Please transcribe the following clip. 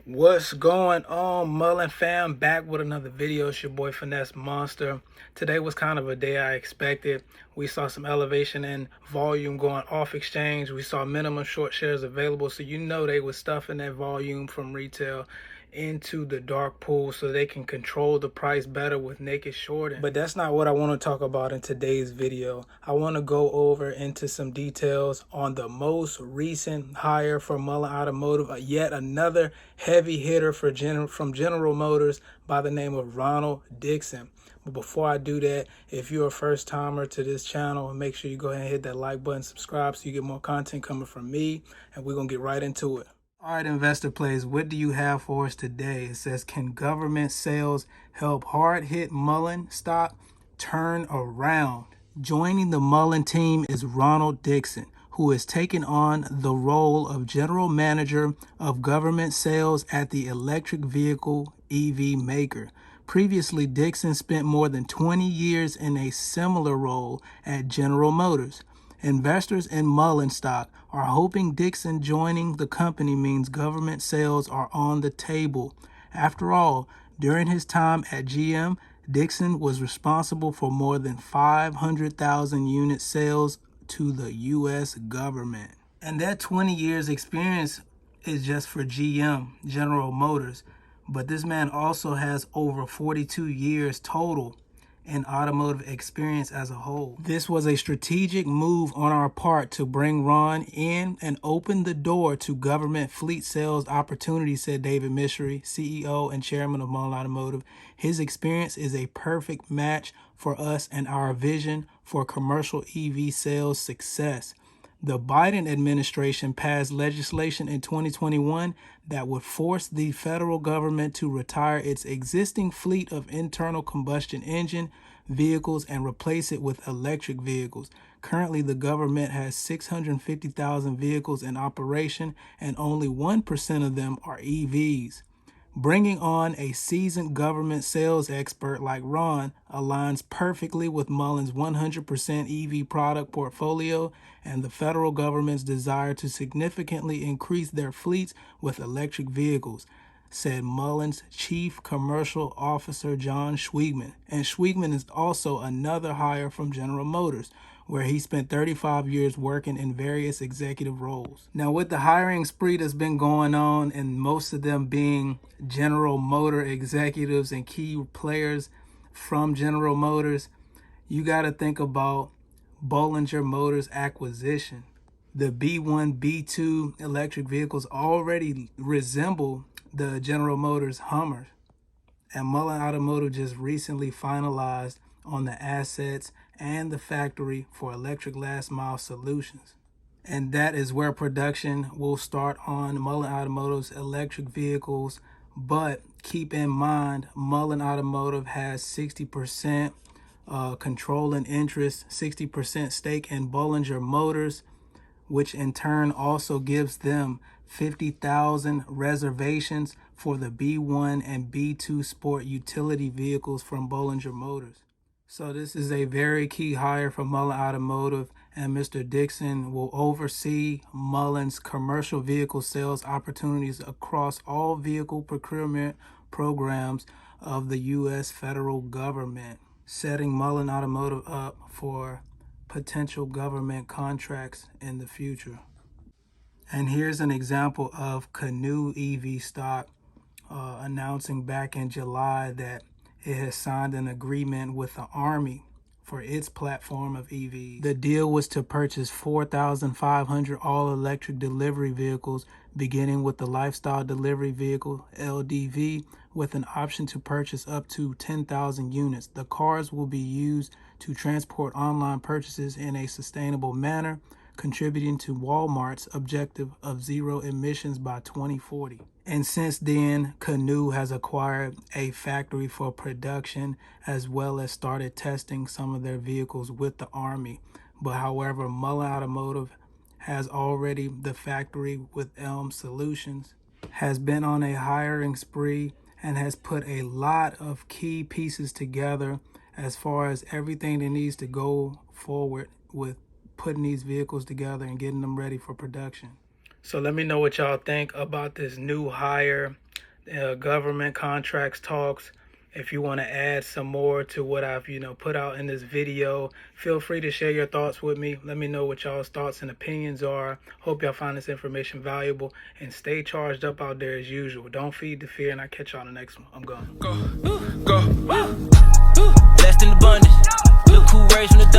What's going on, Mullen fam? Back with another video. It's your boy Finesse Monster. Today was kind of a day I expected. We saw some elevation in volume going off exchange. We saw minimum short shares available, so you know they was stuffing that volume from retail into the dark pool so they can control the price better with naked shorting. But that's not what I want to talk about in today's video. I want to go over into some details on the most recent hire for Mullen Automotive, yet another heavy hitter for from General Motors by the name of Ronald Dixon. But before I do that, if you're a first timer to this channel, make sure you go ahead and hit that like button, subscribe so you get more content coming from me, and we're gonna get right into it. All right, investor plays, what do you have for us today? It says, can government sales help hard-hit Mullen stock turn around? Joining the Mullen team is Ronald Dixon, who has taken on the role of general manager of government sales at the electric vehicle EV maker. Previously, Dixon spent more than 20 years in a similar role at General Motors. Investors in Mullen stock are hoping Dixon joining the company means government sales are on the table. After all, during his time at GM, Dixon was responsible for more than 500,000 unit sales to the U.S. government. And that 20 years experience is just for GM, General Motors. But this man also has over 42 years total in automotive experience as a whole. This was a strategic move on our part to bring Ron in and open the door to government fleet sales opportunities, said David Mishry, CEO and chairman of Mullen Automotive. His experience is a perfect match for us and our vision for commercial EV sales success. The Biden administration passed legislation in 2021 that would force the federal government to retire its existing fleet of internal combustion engine vehicles and replace it with electric vehicles. Currently, the government has 650,000 vehicles in operation, and only 1% of them are EVs. Bringing on a seasoned government sales expert like Ron aligns perfectly with Mullen's 100% EV product portfolio and the federal government's desire to significantly increase their fleets with electric vehicles, said Mullen's Chief Commercial Officer John Schwiegman. And Schwiegman is also another hire from General Motors, where he spent 35 years working in various executive roles. Now, with the hiring spree that's been going on, and most of them being General Motor executives and key players from General Motors, you got to think about Bollinger Motors acquisition. The B1, B2 electric vehicles already resemble the General Motors Hummer, and Mullen Automotive just recently finalized on the assets and the factory for electric last mile solutions. And that is where production will start on Mullen Automotive's electric vehicles. But keep in mind, Mullen Automotive has 60% controlling interest, 60% stake in Bollinger Motors, which in turn also gives them 50,000 reservations for the B1 and B2 sport utility vehicles from Bollinger Motors. So this is a very key hire for Mullen Automotive, and Mr. Dixon will oversee Mullen's commercial vehicle sales opportunities across all vehicle procurement programs of the U.S. federal government, setting Mullen Automotive up for potential government contracts in the future. And here's an example of Canoe EV stock announcing back in July that it has signed an agreement with the Army for its platform of EVs. The deal was to purchase 4,500 all-electric delivery vehicles, beginning with the Lifestyle Delivery Vehicle, LDV, with an option to purchase up to 10,000 units. The cars will be used to transport online purchases in a sustainable manner, contributing to Walmart's objective of zero emissions by 2040. And since then, Canoe has acquired a factory for production, as well as started testing some of their vehicles with the Army. But however, Mullen Automotive has already, the factory with Elm Solutions, has been on a hiring spree and has put a lot of key pieces together as far as everything that needs to go forward with putting these vehicles together and getting them ready for production. So let me know what y'all think about this new hire government contracts talks. If you want to add some more to what I've, put out in this video, feel free to share your thoughts with me. Let me know what y'all's thoughts and opinions are. Hope y'all find this information valuable, and stay charged up out there as usual. Don't feed the fear, and I'll catch y'all in the next one. I'm gone. Go. Blessed in abundance. Look who raised from the